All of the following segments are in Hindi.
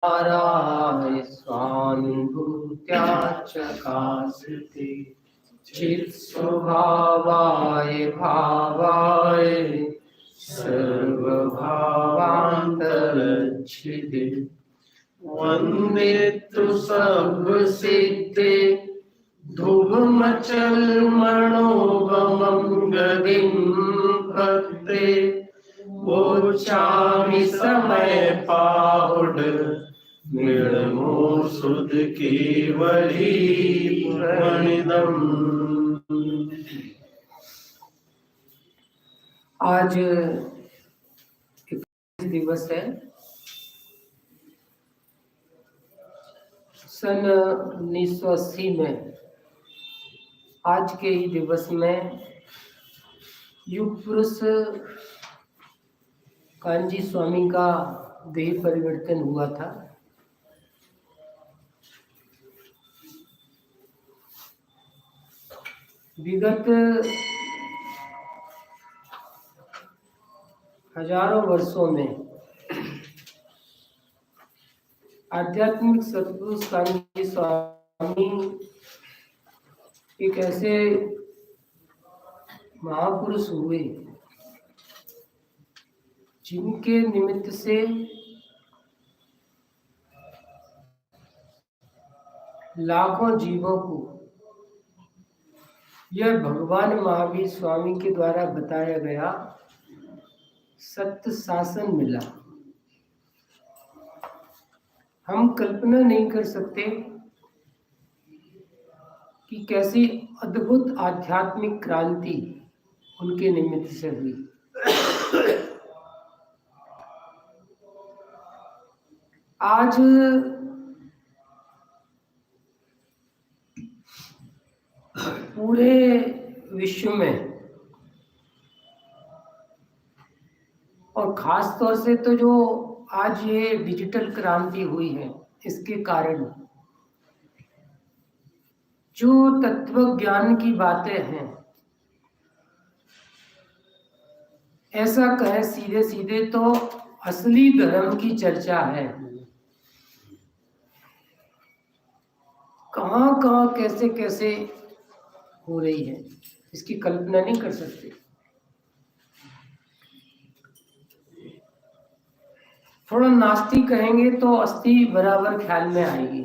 राय स्वानुभूत्या चकास्ते चित्स्वभावाय भावाय सर्वभावान्तरच्छिदे वन्दे तु सर्वसिद्धे ध्रुवमचल मनोगमं गतिं भक्ते वोचामि समय पाहुड मिळमो सुध केवली प्रणिदम। आज दिवस है। सन 1980 में आज के ही दिवस में युग पुरुष कांजी स्वामी का देह परिवर्तन हुआ था। विगत हजारों वर्षों में आध्यात्मिक सतपुरुष कांजी स्वामी एक ऐसे महापुरुष हुए जिनके निमित्त से लाखों जीवों को यह भगवान महावीर स्वामी के द्वारा बताया गया सत्य शासन मिला। हम कल्पना नहीं कर सकते कि कैसी अद्भुत आध्यात्मिक क्रांति उनके निमित्त से हुई। आज पूरे विश्व में और खास तौर से तो जो आज ये डिजिटल क्रांति हुई है, इसके कारण जो तत्व ज्ञान की बातें हैं, ऐसा कहें सीधे सीधे तो असली धर्म की चर्चा है। कहाँ कहाँ कैसे कैसे हो रही है, इसकी कल्पना नहीं कर सकते। थोड़ा नास्तिक कहेंगे तो अस्थि बराबर ख्याल में आएगी।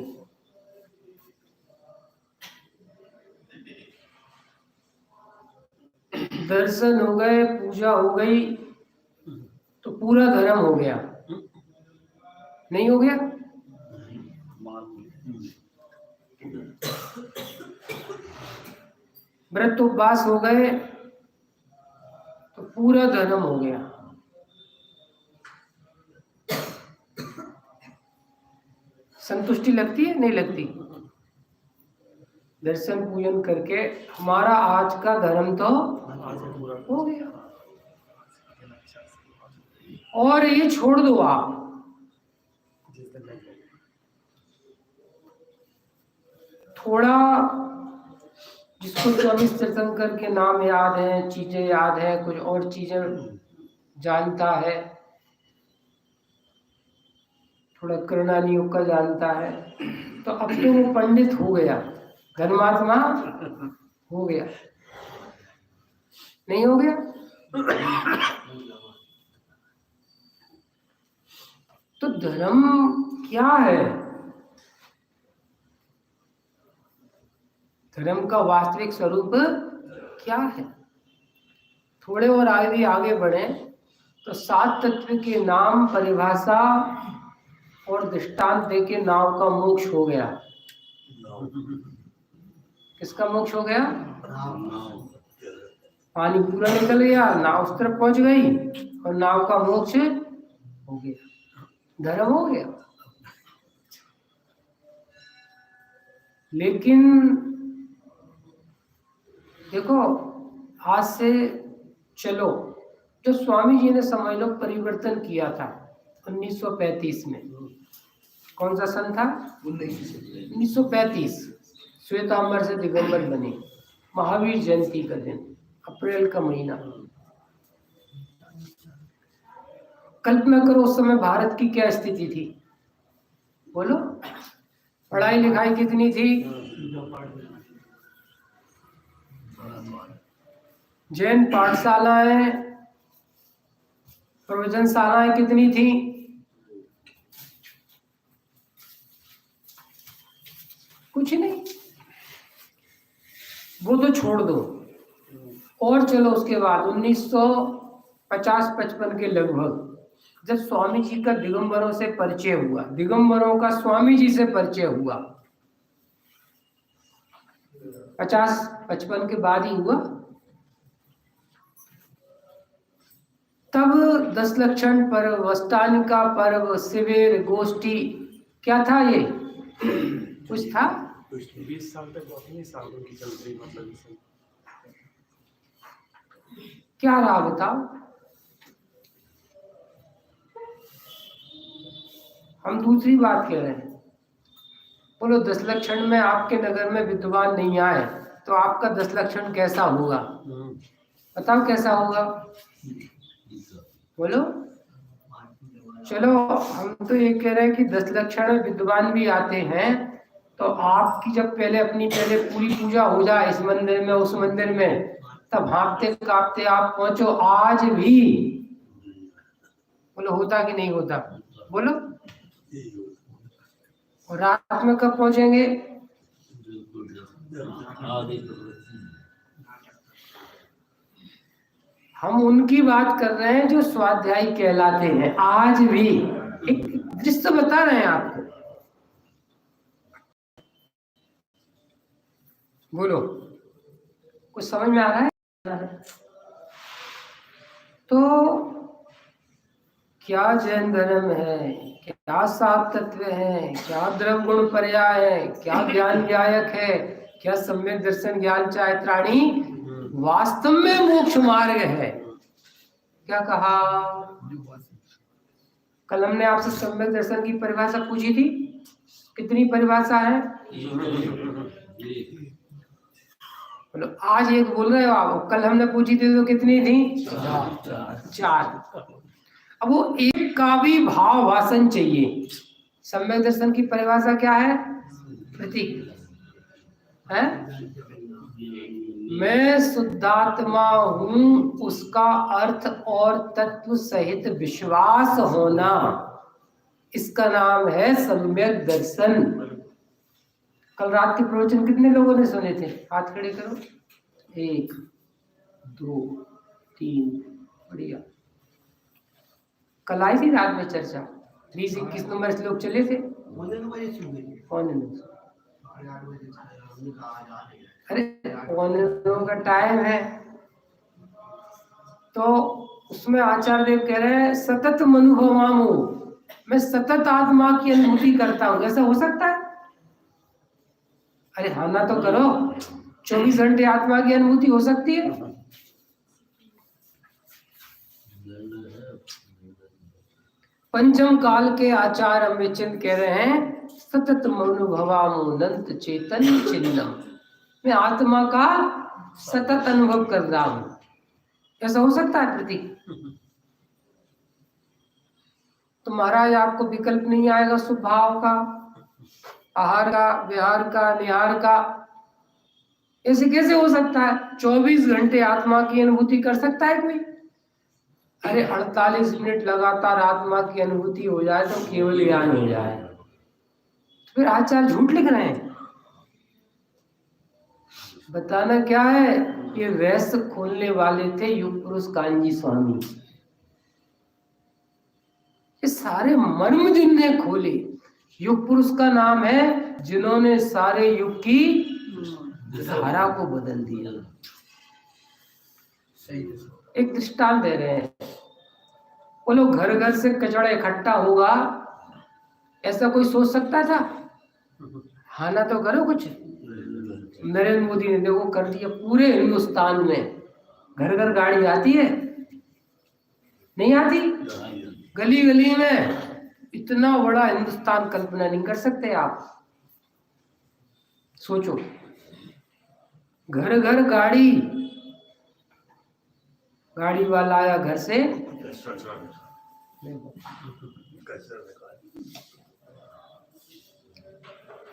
दर्शन हो गए, पूजा हो गई तो पूरा धर्म हो गया, नहीं हो गया? व्रत उपवास हो गए तो पूरा धर्म हो गया। संतुष्टि लगती है, नहीं लगती? दर्शन पूजन करके हमारा आज का धर्म तो हो गया। और ये छोड़ दो आप, थोड़ा जिसको स्वामी तीर्थंकर के नाम याद है, चीजें याद है, कुछ और चीजें जानता है, थोड़ा करणानी योग का जानता है, तो अब तो वो पंडित हो गया, धर्मात्मा हो गया, नहीं हो गया? तो धर्म क्या है? धर्म का वास्तविक स्वरूप क्या है? थोड़े और आगे बढ़े तो 7 तत्व के नाम, परिभाषा और दृष्टांत देके नाव का मोक्ष हो गया। किसका मोक्ष हो गया? पानी पूरा निकल गया, नाव उस तरफ पहुंच गई और नाव का मोक्ष हो गया, धर्म हो गया। लेकिन देखो, आज से चलो, जो स्वामी जी ने समझ लो परिवर्तन किया था 1935 में, कौन सा सन था? 1935। श्वेतांबर से दिगंबर बने, महावीर जयंती का दिन, अप्रैल का महीना। कल्पना करो उस समय भारत की क्या स्थिति थी। बोलो, पढ़ाई लिखाई कितनी थी? जैन पाठशालाएं, प्रवचनशालाएं कितनी थी? कुछ नहीं। वो तो छोड़ दो। और चलो उसके बाद 1950-55 के लगभग जब स्वामी जी का दिगंबरों से परिचय हुआ, दिगंबरों का स्वामी जी से परिचय हुआ, 50-55 के बाद ही हुआ, तब 10 लक्षण पर्व, अष्टानिका पर्व, शिविर, गोष्ठी, क्या था ये? कुछ था? 20 साल तक अपनी सालों की चल रही, मतलब क्या रहा बताओ? हम दूसरी बात कह रहे हैं। बोलो 10 लक्षण में आपके नगर में विद्वान नहीं आए तो आपका 10 लक्षण कैसा होगा? बताओ कैसा होगा? बोलो। चलो हम तो ये कह रहे हैं कि 10 लक्षण में विद्वान भी आते हैं, तो आपकी जब पहले पूरी पूजा हो जाए इस मंदिर में उस मंदिर में, तब भागते कांपते आप पहुंचो आज भी। बोलो होता कि नहीं होता? बोलो। और रात में कब पहुंचेंगे? हम उनकी बात कर रहे हैं जो स्वाध्यायी कहलाते हैं। आज भी एक दृश्य बता रहे हैं आपको। बोलो, कुछ समझ में आ रहा है? तो क्या जैन धर्म है, क्या सात तत्व है, क्या द्रव गुण पर्याय है, क्या ज्ञान व्यायक है, क्या सम्यक दर्शन ज्ञान चारित्राणी वास्तव में मोक्ष मार्ग है? क्या कहा? कल हमने आपसे सम्यक दर्शन की परिभाषा पूछी थी। कितनी परिभाषा है? बोलो, आज एक बोल रहे हो आप, कल हमने पूछी थी तो कितनी थी? 4। अब वो एक का भी भाव भाषण चाहिए। सम्यक दर्शन की परिभाषा क्या है? प्रतीक है। मैं शुद्धात्मा हूं, उसका अर्थ और तत्व सहित विश्वास होना, इसका नाम है सम्यक दर्शन। कल रात के प्रवचन कितने लोगों ने सुने थे? हाथ खड़े करो। 1 2 3, बढ़िया। कल आई थी रात में चर्चा, 20-21 नंबर श्लोक चले थे। कौन? अरे 9 का टाइम है, तो उसमें आचार्य देव कह रहे हैं सतत मनुभवामो, मैं सतत आत्मा की अनुभूति करता हूं। ऐसा हो सकता है? अरे हाँ ना तो करो, 24 घंटे आत्मा की अनुभूति हो सकती है? पंचम काल के आचार्य अमृतचंद कह रहे हैं सतत मनुभवामोनंत चेतन चिन्नम, मैं आत्मा का सतत अनुभव कर रहा हूं। ऐसा हो सकता है प्रतीक? तो महाराज आपको विकल्प नहीं आएगा स्वभाव का, आहार का, विहार का, निहार का? ऐसे कैसे हो सकता है? 24 घंटे आत्मा की अनुभूति कर सकता है कोई? अरे 48 मिनट लगातार आत्मा की अनुभूति हो जाए तो केवल ज्ञान हो जाए। फिर आचार्य झूठ लिख रहे हैं। बताना क्या है? ये रहस्य खोलने वाले थे युग पुरुष कांजी स्वामी। ये सारे मर्म जिनने खोले, युग पुरुष का नाम है जिन्होंने सारे युग की धारा को बदल दिया। एक दृष्टांत दे रहे हैं। बोलो, घर घर से कचरा इकट्ठा होगा, ऐसा कोई सोच सकता था? हाँ ना तो करो कुछ। नरेंद्र मोदी ने देखो कर दिया। पूरे हिंदुस्तान में घर घर गाड़ी आती है, नहीं आती? गली गली में इतना बड़ा हिंदुस्तान कल्पना नहीं कर सकते आप। सोचो, घर घर गाड़ी, गाड़ी वाला आया घर से,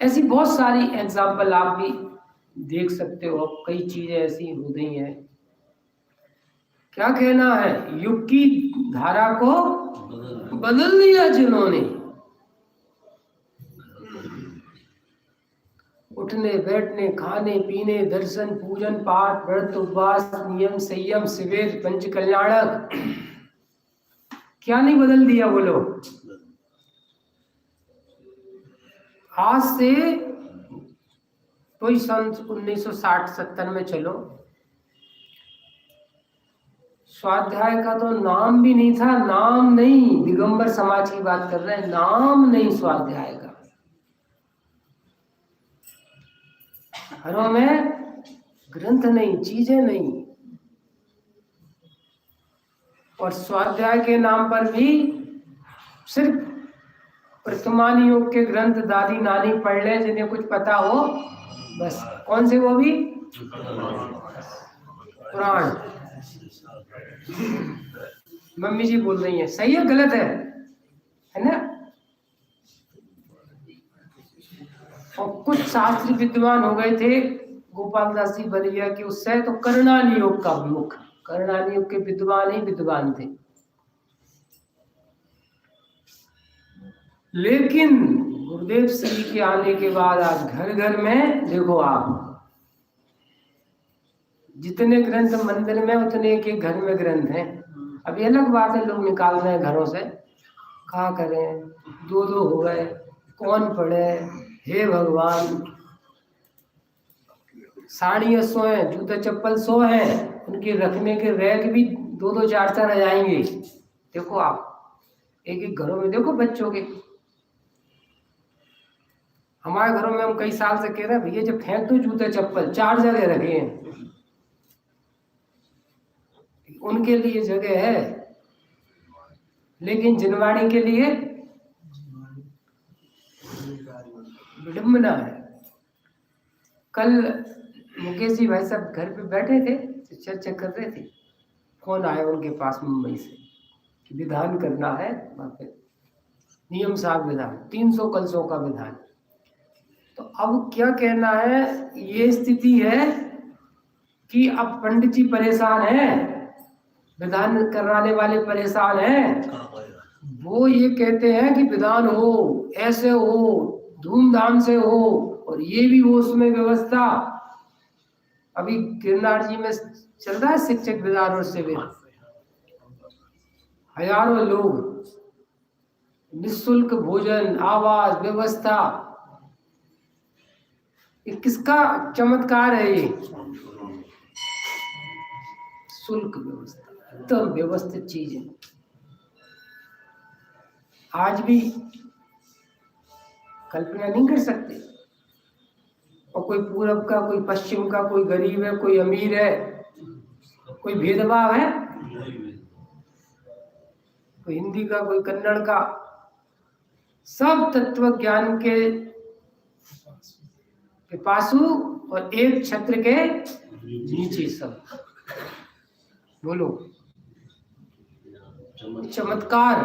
ऐसी बहुत सारी एग्जाम्पल आप भी देख सकते हो, कई चीजें ऐसी हो गई हैं। क्या कहना है, युग की धारा को बदल दिया जिन्होंने, उठने बैठने खाने पीने दर्शन पूजन पाठ व्रत उपवास नियम संयम शिविर पंच कल्याणक, क्या नहीं बदल दिया बोलो। आज से कोई सन 1960-70 में चलो, स्वाध्याय का तो नाम भी नहीं था, नाम नहीं, दिगंबर समाज की बात कर रहे हैं, नाम नहीं स्वाध्याय का। घरों में ग्रंथ नहीं, चीजें नहीं, और स्वाध्याय के नाम पर भी सिर्फ वर्तमान युग के ग्रंथ दादी नानी पढ़ ले जिन्हें कुछ पता हो बस। कौन से, वो भी पुराण। मम्मी जी बोल रही है, सही है गलत है ना। और कुछ शास्त्री विद्वान हो गए थे गोपाल दास जी बलिया के उससे, तो कर्णानी योग का मुख, कर्णानी योग के विद्वान ही विद्वान थे। लेकिन गुरुदेव श्री के आने के बाद आज घर घर में देखो आप, जितने ग्रंथ मंदिर में उतने के घर में ग्रंथ हैं। अभी अलग बात है लोग निकाल रहे हैं घरों से, क्या करें, दो दो हो गए, कौन पढ़े, हे भगवान। साड़ियाँ 100 है, जूते चप्पल 100 है, उनके रखने के रैक भी 2-2 4-4 रह जाएंगे। देखो आप एक एक घरों में देखो बच्चों के। हमारे घरों में हम कई साल से कह रहे हैं भैया जब फेंक दो जूते चप्पल, 4 जगह रखे हैं, उनके लिए जगह है, लेकिन जिनवाड़ी के लिए विडम्बना है। कल मुकेश जी भाई साहब घर पे बैठे थे, चर्चा कर रहे थे, फोन आया उनके पास मुंबई से कि विधान करना है वहाँ पे, नियम साहब विधान 300 कलशों का विधान। तो अब क्या कहना है, ये स्थिति है कि अब पंडित जी परेशान हैं, विधान कराने वाले परेशान हैं। वो ये कहते हैं कि विधान हो, ऐसे हो, धूमधाम से हो, और ये भी हो उसमें व्यवस्था। अभी गिरनार जी में चल रहा है शिक्षक विधान और शिविर, हजारों लोग, निःशुल्क भोजन आवास व्यवस्था। ये किसका चमत्कार है, ये शुल्क व्यवस्था एकदम व्यवस्थित चीज है। आज भी कल्पना नहीं कर सकते, और कोई पूरब का, कोई पश्चिम का, कोई गरीब है, कोई अमीर है, कोई भेदभाव है, कोई हिंदी का, कोई कन्नड़ का, सब तत्व ज्ञान के पिपासु और एक छत्र के नीचे सब। बोलो चमत्कार,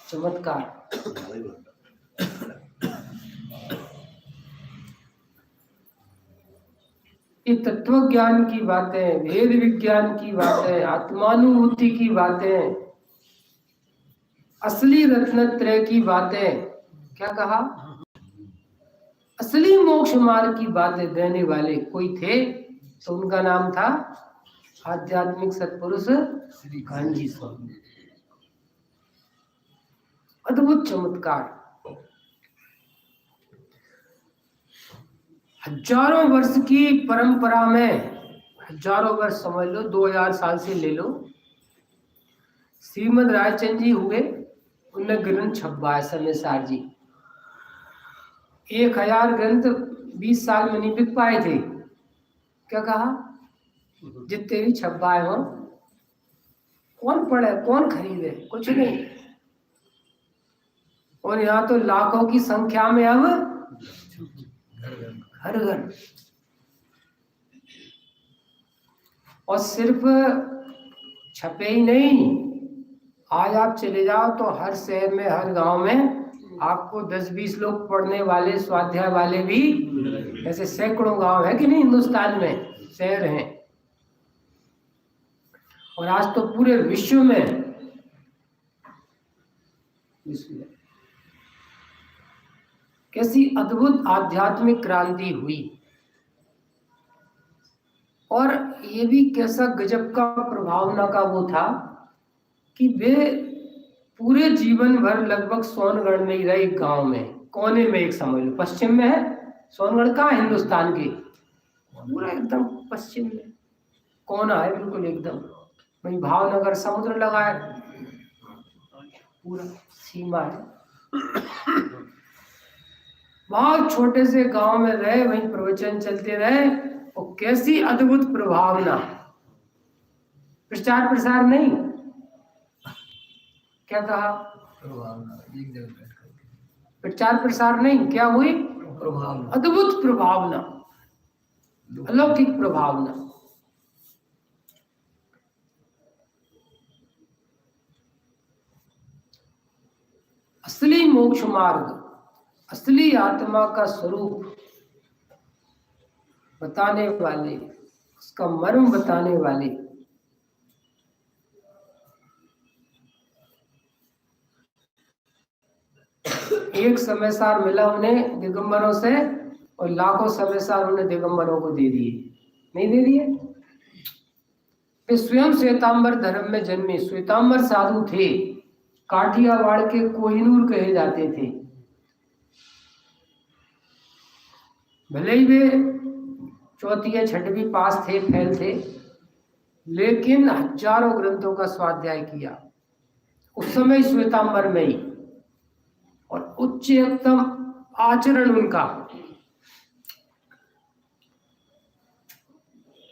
चमत्कार। ये तत्व ज्ञान की बातें, वेद विज्ञान की बातें, आत्मानुभूति की बातें, असली रत्नत्रय की बातें। क्या कहा, असली मोक्ष मार्ग की बातें देने वाले कोई थे तो उनका नाम था आध्यात्मिक सत्पुरुष श्री कान्जी स्वामी। अद्भुत चमत्कार, हजारों वर्ष की परंपरा में, हजारों वर्ष समझ लो, 2000 साल से ले लो, श्रीमद रायचंद जी हुए, उनने ग्रंथ छपवाए समय सार जी, 1000 ग्रंथ 20 साल में नहीं बिक पाए थे। क्या कहा, जितने भी छपवाए हो, कौन पढ़े, कौन खरीदे, कुछ नहीं। और यहाँ तो लाखों की संख्या में अब घर घर, और सिर्फ छपे ही नहीं, आज आप चले जाओ तो हर शहर में, हर गांव में आपको 10-20 लोग पढ़ने वाले स्वाध्याय वाले भी ऐसे सैकड़ों गांव है कि नहीं हिंदुस्तान में, शहर हैं। और आज तो पूरे विश्व में कैसी अद्भुत आध्यात्मिक क्रांति हुई। और ये भी कैसा गजब का प्रभावना का वो था कि वे पूरे जीवन भर लगभग सोनगढ़ में ही रहे, एक गांव में, कोने में, एक समझ लो पश्चिम में है सोनगढ़। कहाँ है हिंदुस्तान के? पूरा एकदम पश्चिम में कोना है, बिल्कुल एकदम वही भावनगर समुद्र लगा है, पूरा सीमा है। बहुत छोटे से गांव में रहे, वहीं प्रवचन चलते रहे, और कैसी अद्भुत प्रभावना। प्रचार प्रसार नहीं, क्या कहा? प्रचार प्रसार नहीं, क्या हुई? अद्भुत प्रभावना, अलौकिक प्रभावना। असली मोक्ष मार्ग, असली आत्मा का स्वरूप बताने वाले, उसका मर्म बताने वाले एक समयसार मिला उन्हें दिगंबरों से, और लाखों समयसार उन्हें दिगंबरों को दे दिए, नहीं दे दिए? वे स्वयं श्वेतांबर धर्म में जन्मे, श्वेतांबर साधु थे, काठियावाड़ के कोहिनूर कहे जाते थे। भले ही वे चौथी या छठवीं पास थे, फेल थे, लेकिन हजारों ग्रंथों का स्वाध्याय किया उस समय श्वेतांबर में ही, और उच्चतम आचरण उनका।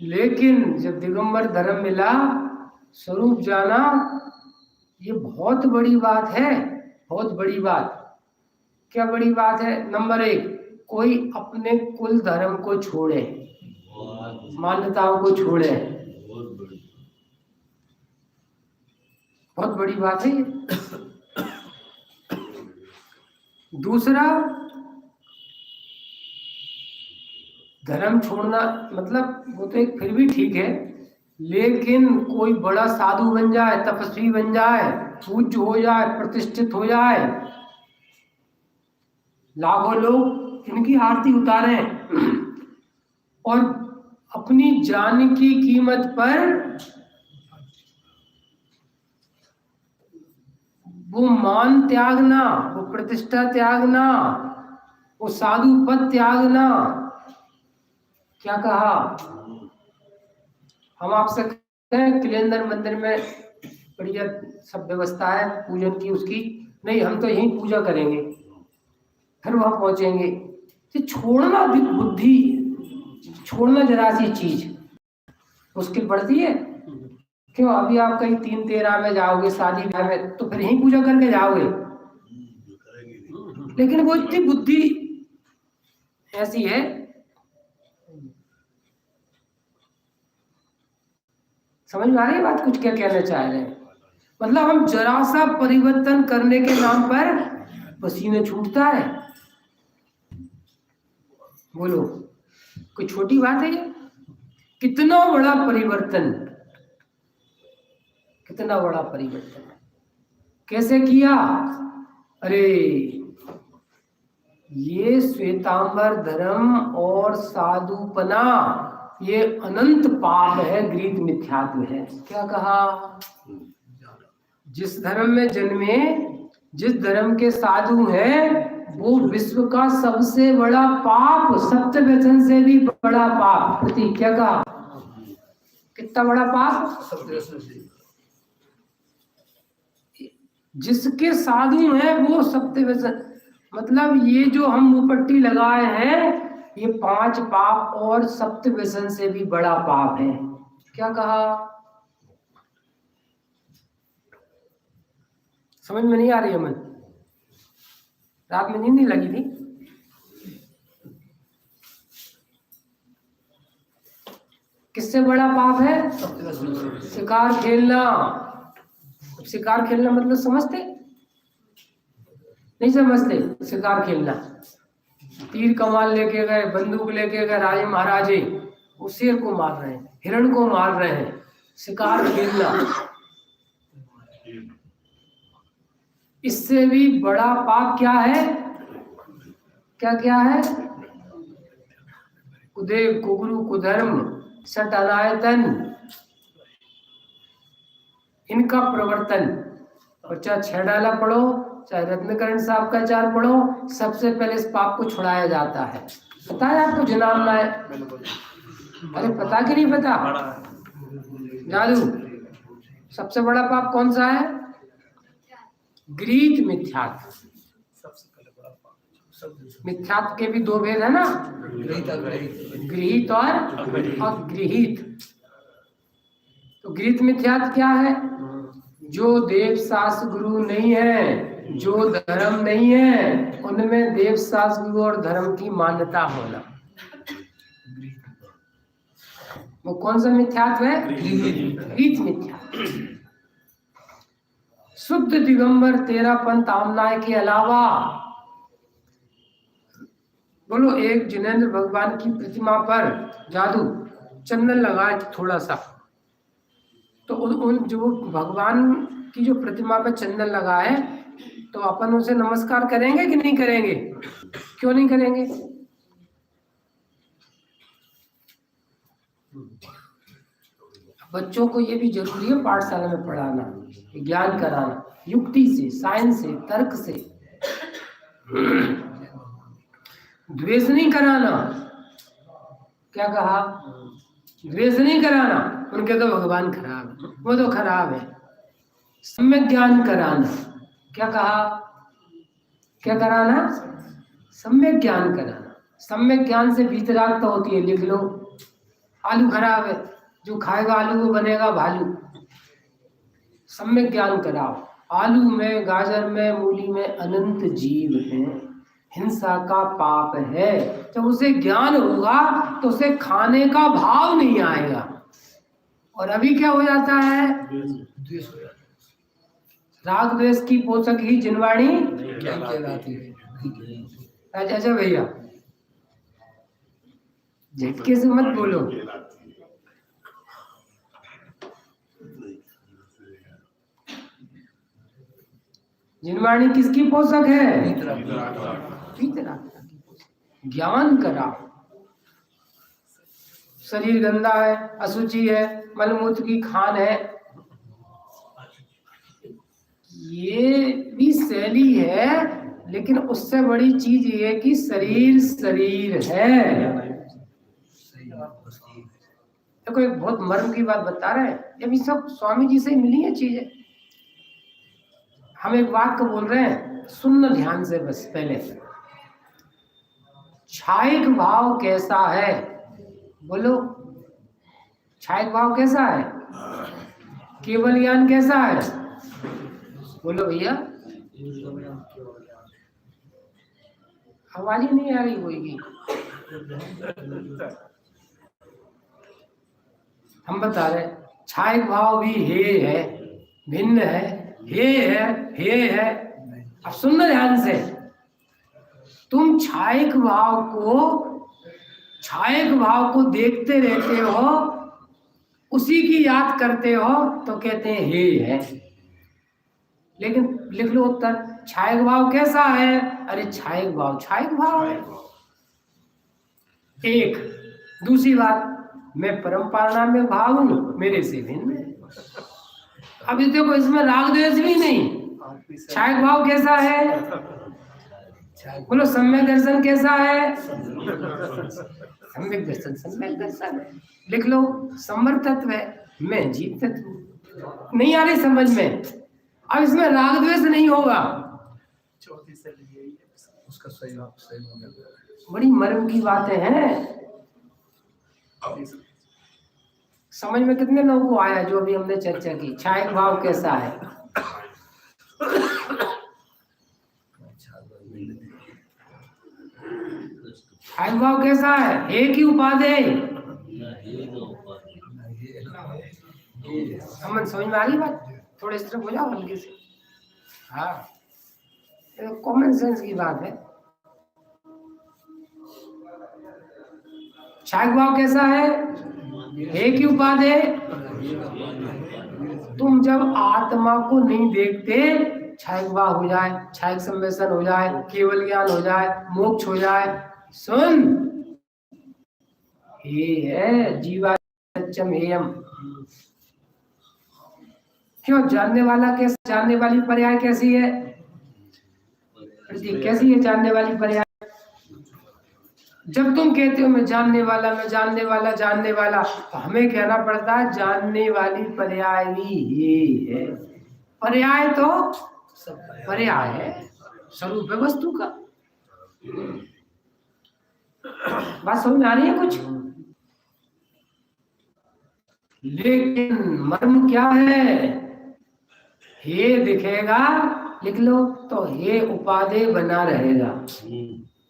लेकिन जब दिगंबर धर्म मिला, स्वरूप जाना, ये बहुत बड़ी बात है, बहुत बड़ी बात। क्या बड़ी बात है? नंबर 1, कोई अपने कुल धर्म को छोड़े, मान्यताओं को छोड़े, बहुत बड़ी बात है ये। दूसरा, धर्म छोड़ना मतलब वो तो एक फिर भी ठीक है, लेकिन कोई बड़ा साधु बन जाए, तपस्वी बन जाए, पूज्य हो जाए, प्रतिष्ठित हो जाए, लाखों लोग इनकी आरती उतारें, और अपनी जान की कीमत पर वो मान त्यागना, वो प्रतिष्ठा त्यागना, वो साधु पद त्यागना। क्या कहा? हम आपसे कहते हैं किलेंदर मंदिर में बढ़िया सब व्यवस्था है पूजन की, उसकी नहीं, हम तो यहीं पूजा करेंगे, फिर वहां पहुंचेंगे। तो छोड़ना भी बुद्धि, छोड़ना जरा सी चीज मुश्किल पड़ती है। क्यों? अभी आप कहीं 3-13 में जाओगे शादी ब्याह में, तो फिर यहीं पूजा करके जाओगे, लेकिन वो इतनी बुद्धि ऐसी है। समझ में आ रही है बात? कुछ क्या कहना चाह रहे हैं? मतलब हम जरा सा परिवर्तन करने के नाम पर पसीने छूटता है। बोलो, कोई छोटी बात है ये? कितना बड़ा परिवर्तन, कितना बड़ा परिवर्तन। कैसे किया? अरे ये श्वेतांबर धर्म और साधुपना, ये अनंत पाप है, ग्रीक मिथ्यात्व है। क्या कहा? जिस धर्म में जन्मे, जिस धर्म के साधु हैं, वो विश्व का सबसे बड़ा पाप, सप्तव्यसन से भी बड़ा पाप। प्रतीक क्या कहा? कितना बड़ा पाप? सप्तव्यसन से। जिसके साधु हैं वो सप्तव्यसन, मतलब ये जो हम मुपट्टी लगाए हैं, ये 5 पाप और सप्तव्यसन से भी बड़ा पाप है। क्या कहा? समझ में नहीं आ रही है? मन रात में नींद नहीं लगी थी? किससे बड़ा पाप है? शिकार खेलना। शिकार खेलना मतलब समझते? नहीं समझते, शिकार खेलना, तीर कमान लेके गए, बंदूक लेके गए राजे महाराजे, वो शेर को मार रहे हैं, हिरण को मार रहे हैं, शिकार खेलना। इससे भी बड़ा पाप क्या है? क्या क्या है? कुदेव, कुगुरु, कुधर्म, सट अनायतन, इनका प्रवर्तन। और चाहे 6 डाला पढ़ो, चाहे रत्नकरण साहब का 4 पढ़ो, सबसे पहले इस पाप को छुड़ाया जाता है। पता है आपको जनाब है? अरे पता कि नहीं पता? जादू सबसे बड़ा पाप कौन सा है? गृहीत मिथ्यात्व। मिथ्यात्व के भी 2 भेद है ना, गृहीत और अगृहीत। तो गृहीत मिथ्यात्व क्या है? जो देव शास्त्र गुरु नहीं है, जो धर्म नहीं है, उनमें देव शास्त्र गुरु और धर्म की मान्यता होना, वो कौन सा मिथ्यात्व है? गृहीत मिथ्यात्व। शुद्ध दिगंबर 13 पंथ आमनाय के अलावा, बोलो, एक जिनेंद्र भगवान की प्रतिमा पर जादू चंदन लगाए थोड़ा सा, तो उन जो भगवान की जो प्रतिमा पर चंदन लगाए, तो अपन उसे नमस्कार करेंगे कि नहीं करेंगे? क्यों नहीं करेंगे? बच्चों को ये भी जरूरी है पाठशाला में पढ़ाना, ज्ञान कराना, युक्ति से, साइंस से, तर्क से। द्वेष नहीं कराना। क्या कहा? द्वेष नहीं कराना। उनके तो भगवान खराब है, वो तो खराब है। सम्यक ज्ञान कराना। क्या कहा? क्या कराना? सम्यक ज्ञान कराना। सम्यक ज्ञान से वीतरागता होती है, लिख लो। आलू खराब है, जो खाएगा आलू वो बनेगा भालू। सम्यक ज्ञान कराओ। आलू में, गाजर में, मूली में अनंत जीव हैं, हिंसा का पाप है। जब उसे ज्ञान होगा तो उसे खाने का भाव नहीं आएगा। और अभी क्या हो जाता है? राग द्वेष की पोषक ही जिनवाणी कहलाती है। अच्छा भैया, झटके से मत बोलो। जिनवाणी किसकी पोषक है? ज्ञान कराओ। शरीर गंदा है, अशुचि है, मलमूत्र की खान है, ये भी शैली है, लेकिन उससे बड़ी चीज ये कि शरीर शरीर है। देखो, एक बहुत मर्म की बात बता रहे हैं, ये सब स्वामी जी से मिली है चीजें। हम एक बात को बोल रहे हैं, सुनना ध्यान से बस। पहले छायक भाव कैसा है? बोलो, छायक भाव कैसा है? केवल ज्ञान कैसा है? बोलो भैया, आवाज ही नहीं आ रही होगी। हम बता रहे, छायक भाव भी हे है, भिन्न है, हे है। अब सुनना ध्यान से। तुम छायक भाव को देखते रहते हो, उसी की याद करते हो, तो कहते हैं हे है। लेकिन लिख लो उत्तर, छायक भाव कैसा है? अरे छायक भाव है। एक दूसरी बात, मैं परम पारणा में भाव हूं, मेरे से भिन्न है। अब देखो, इसमें राग द्वेष भी नहीं। छायक भाव कैसा है? बोलो, सम्यक दर्शन कैसा है? सम्यक दर्शन है। लिख लो, समर तत्व है, मैं जीव तत्व। नहीं आ रही समझ में? अब इसमें राग द्वेष नहीं होगा। उसका सही बड़ी मर्म की बातें हैं। समझ में कितने लोगों को आया जो अभी हमने चर्चा की? छायक भाव कैसा है? छायक भाव कैसा है? एक ही उपाधि। समझ में आ रही बात? थोड़े इस तरफ हो जाओ हल्के से। हाँ, कॉमन सेंस की बात है। क्षायक भाव कैसा है? हे की उपाधि। तुम जब आत्मा को नहीं देखते, क्षायक भाव हो जाए, क्षायक सम्मेशन हो जाए, केवल ज्ञान हो जाए, मोक्ष हो जाए। सुन, हे है जीवा सत्यम हेयम। क्यों? जानने वाला कैसे? जानने वाली पर्याय कैसी है? कैसी है जानने वाली पर्याय? जब तुम कहते हो मैं जानने वाला, मैं जानने वाला, जानने वाला, तो हमें कहना पड़ता है जानने वाली पर्याय भी ये है। पर्याय तो पर्याय है, स्वरूप है वस्तु का। बात समझ में आ रही है कुछ? लेकिन मर्म क्या है? हे दिखेगा, लिख लो, तो हे उपाधि बना रहेगा।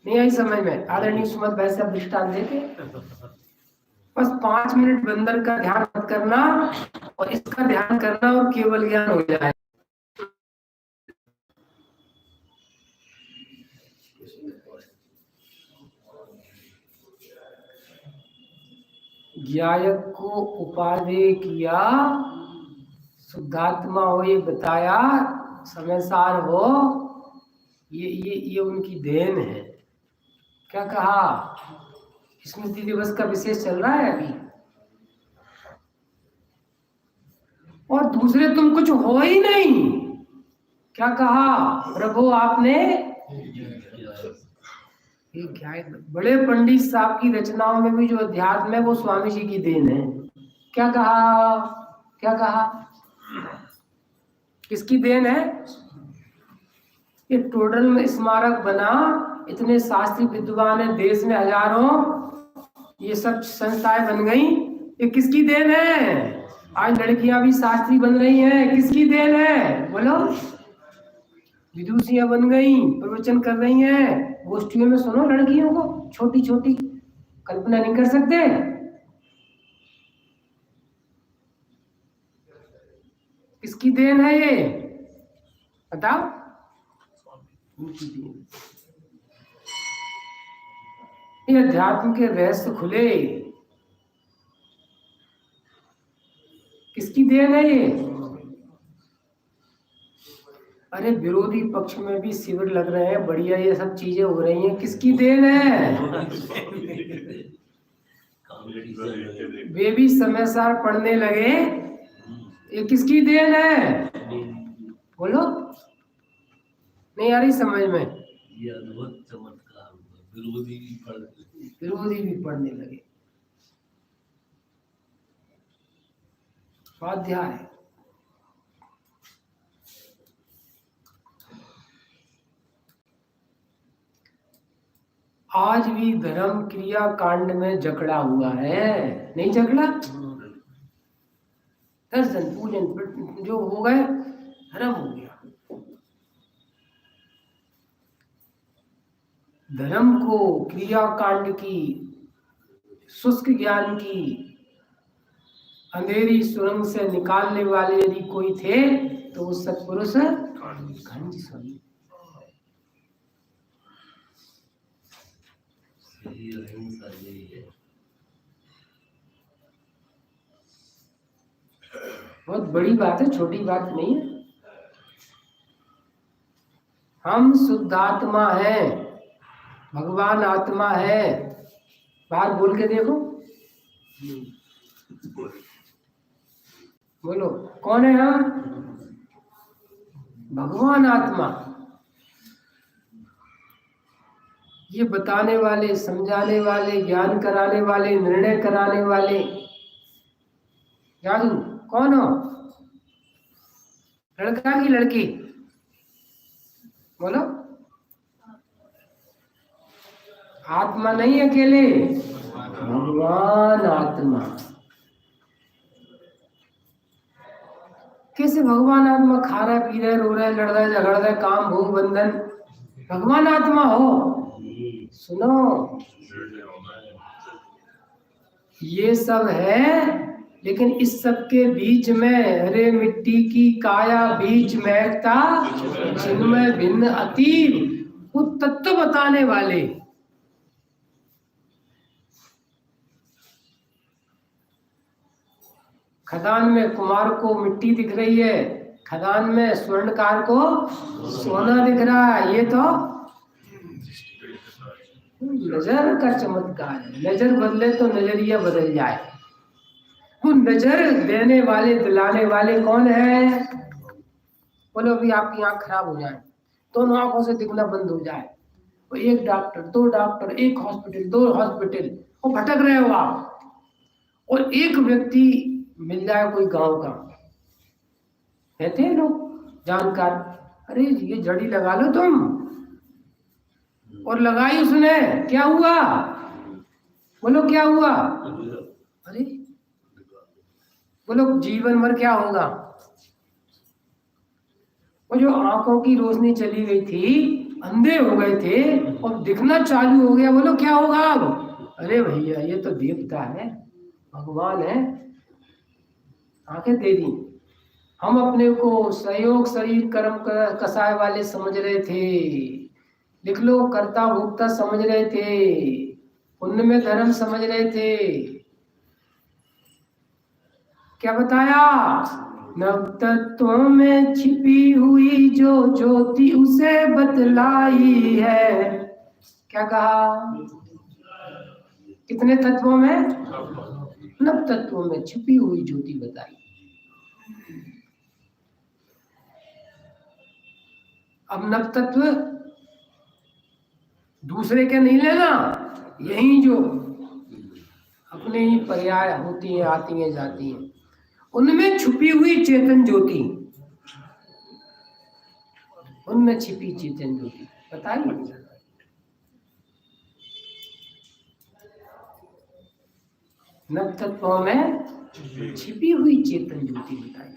नहीं आई समझ में? आदरणीय सुमत भाई साहब दृष्टांत देते, बस 5 मिनट बंदर का ध्यान मत करना और इसका ध्यान करना और केवल ज्ञान हो जाए। ज्ञायक को उपाधि किया, शुद्धात्मा हो ये बताया, समय सार हो, ये उनकी देन है। क्या कहा? स्मृति दिवस का विशेष चल रहा है अभी, और दूसरे तुम कुछ हो ही नहीं। क्या कहा? प्रभु आपने बड़े पंडित साहब की रचनाओं में भी जो अध्यात्म है वो स्वामी जी की देन है। क्या कहा? क्या कहा? किसकी देन है? ये टोटल में स्मारक बना, इतने शास्त्री विद्वान है देश में हजारों, ये सब संस्थाएं बन गई, ये किसकी देन है? आज लड़कियां भी शास्त्री बन रही हैं, किसकी देन है? बोलो। विदुषियां बन गई, प्रवचन कर रही हैं, गोष्ठियों में सुनो लड़कियों को, छोटी छोटी, कल्पना नहीं कर सकते। किसकी देन है ये? बताओ। ये अध्यात्म के रहस्य खुले, किसकी देन है ये? अरे विरोधी पक्ष में भी शिविर लग रहे हैं, बढ़िया ये सब चीजें हो रही हैं, किसकी देन है? वे भी समय सार पढ़ने लगे, ये किसकी देन है? बोलो। नहीं आ रही समझ में? ये अद्भुत चमत्कार, विरोधी भी पढ़ने लगे। स्वाध्याय आज भी धर्म क्रिया कांड में जकड़ा हुआ है, नहीं जकड़ा? दर्शन पूजन जो हो गए, धर्म हो गया। धर्म को क्रिया कांड की, शुष्क ज्ञान की अंधेरी सुरंग से निकालने वाले यदि कोई थे तो वो सत्पुरुष गांधी स्वामी। बहुत बड़ी बात है, छोटी बात नहीं है। हम शुद्धात्मा हैं, भगवान आत्मा है। बाहर बोल के देखो, बोलो कौन है हम? भगवान आत्मा। ये बताने वाले, समझाने वाले, ज्ञान कराने वाले, निर्णय कराने वाले जादू कौन हो? लड़का की लड़की? बोलो। आत्मा नहीं अकेले, भगवान आत्मा। कैसे भगवान आत्मा? खा रहे, पी रहे, रो रहे, लड़ रहे, झगड़ रहे, काम भोग बंधन, भगवान आत्मा हो? सुनो, ये सब है, लेकिन इस सब के बीच में हरे मिट्टी की काया बीच महकता चिन्मय भिन्न अतीव वो तत्व बताने वाले। खदान में कुमार को मिट्टी दिख रही है, खदान में स्वर्णकार को सोना दिख रहा है। ये तो नजर का चमत्कार है। नजर बदले तो नजरिया बदल जाए। वो नजर देने वाले दिलाने वाले कौन है? बोलो अभी आपकी आंख खराब हो जाए, दोनों आंखों से दिखना बंद हो जाए, वो एक डॉक्टर, दो डॉक्टर, एक हॉस्पिटल, दो हॉस्पिटल, वो भटक रहे हो आप, और एक व्यक्ति मिल जाए कोई गांव का, कहते हैं लोग जानकार, अरे ये जड़ी लगा लो तुम, और लगाई उसने, क्या हुआ? बोलो क्या हुआ? अरे बोलो जीवन भर क्या होगा? वो जो आंखों की रोशनी चली गई थी, अंधे हो गए थे और दिखना चालू हो गया, बोलो क्या होगा अब? अरे भैया ये तो देवता है, भगवान है, आंखें दे दी। हम अपने को सहयोग शरीर कर्म कसाय वाले समझ रहे थे, लिख लो कर्ता भोक्ता समझ रहे थे, पुण्य में धर्म समझ रहे थे। क्या बताया? नव तत्वों में छिपी हुई जो ज्योति उसे बतलाई है। क्या कहा? कितने तत्वों में? नव तत्वों में छिपी हुई ज्योति बताई। अब नव तत्व दूसरे के नहीं लेना, यही जो अपने ही पर्याय होती हैं, आती हैं, जाती हैं, उनमें छुपी हुई चेतन ज्योति, उनमें छिपी चेतन ज्योति बताइए। नव तत्वों में छिपी हुई चेतन ज्योति बताई।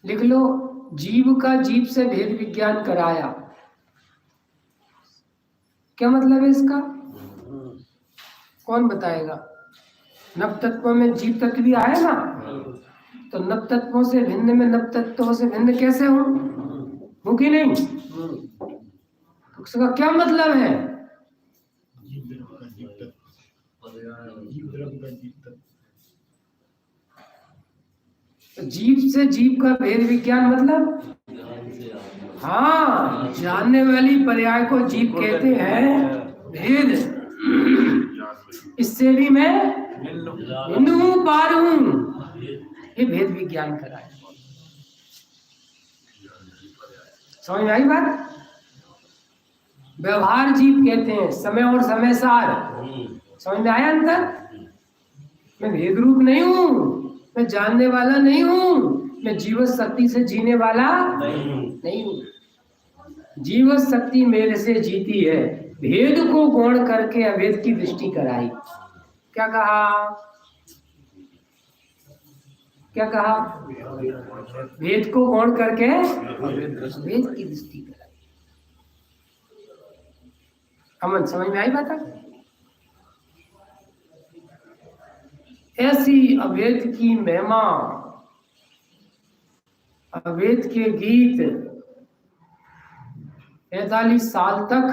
लिख लो, जीव का जीव से भेद विज्ञान कराया। क्या मतलब है इसका? कौन बताएगा? नव तत्वों में जीव तत्व भी आए ना, तो नव तत्वों से भिन्न में नव तत्वों से भिन्न कैसे हूं कि नहीं? तो उसका क्या मतलब है? तो जीव से जीव का भेद विज्ञान मतलब, हाँ, जानने वाली पर्याय को जीव कहते हैं, भेद। इससे भी मैं भिन्न हूं, पार हूं, ये भेद विज्ञान कराए। समझ में आई बात? व्यवहार जीव कहते हैं, समय और समय सार। समझ में आया अंतर? मैं भेद रूप नहीं हूं, मैं जानने वाला नहीं हूं, मैं जीवत शक्ति से जीने वाला नहीं हूं। जीवत शक्ति मेरे से जीती है, भेद को गौण करके अभेद की दृष्टि कराई। क्या कहा? क्या कहा? भेद को गौण करके भेद की दृष्टि कराई। अमन समझ में आई बात? ऐसी अभेद की महिमा, अभेद के गीत 45 साल तक,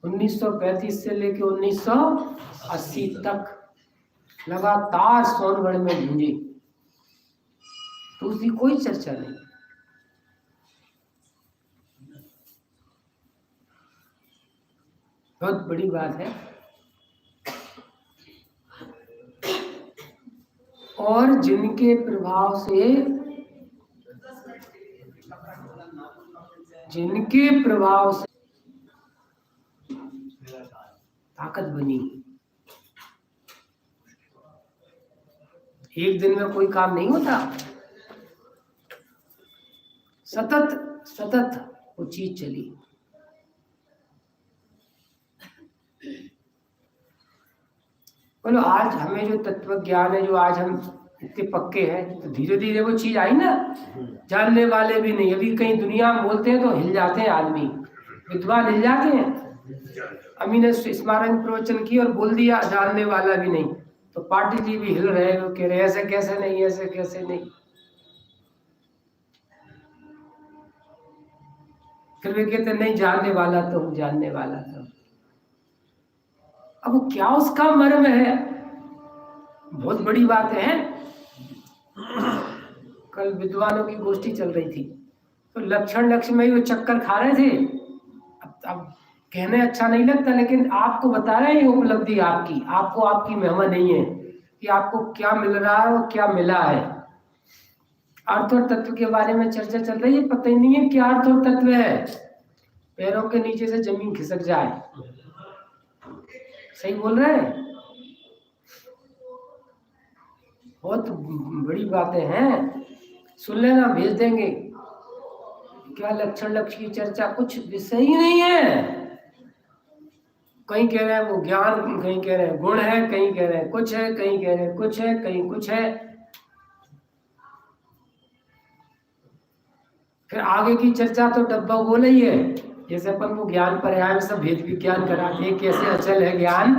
1935 से लेकर 1980 तक लगातार सोनगढ़ में गूंजी, तो उसकी कोई चर्चा नहीं। बहुत बड़ी बात है। और जिनके प्रभाव से ताकत बनी, एक दिन में कोई काम नहीं होता, सतत वो चीज चली। बोलो आज हमें जो तत्व ज्ञान है, जो आज हम इतने पक्के हैं, तो धीरे धीरे वो चीज आई ना। जानने वाले भी नहीं, अभी कहीं दुनिया में बोलते हैं तो हिल जाते हैं आदमी, विद्वान हिल जाते हैं। अमी ने स्मारक प्रवचन की और बोल दिया, जानने वाला भी नहीं, तो पाटिल जी भी हिल रहे, वो कह रहे ऐसे कैसे नहीं, ऐसे कैसे नहीं। फिर वे कहते नहीं, जानने वाला तो हूं, जानने वाला तो। अब क्या उसका मर्म है, बहुत बड़ी बात है। कल विद्वानों की गोष्ठी चल रही थी, तो लक्षण लक्ष्य में ही वो चक्कर खा रहे थे। अब कहने अच्छा नहीं लगता, लेकिन आपको बता रहे हैं ये उपलब्धि आपकी, आपको आपकी महिमा नहीं है कि आपको क्या मिल रहा है और क्या मिला है। अर्थ और तत्व के बारे में चर्चा चल रही है, पता ही नहीं है क्या अर्थ और तत्व है, पैरों के नीचे से जमीन खिसक जाए। सही बोल रहे हैं, बहुत बड़ी बातें हैं, सुन लेना, भेज देंगे। क्या लक्षण लक्ष्य की चर्चा, कुछ विषय ही नहीं है। कहीं कह रहे हैं वो ज्ञान, कहीं कह रहे हैं गुण है, कहीं कह रहे हैं कुछ है, कहीं कह रहे हैं कुछ है, कहीं कुछ है। फिर आगे की चर्चा तो डब्बा गोल ही है, जैसे अपन वो ज्ञान पर्याय में सब भेद विज्ञान कराते हैं, कैसे अचल है ज्ञान,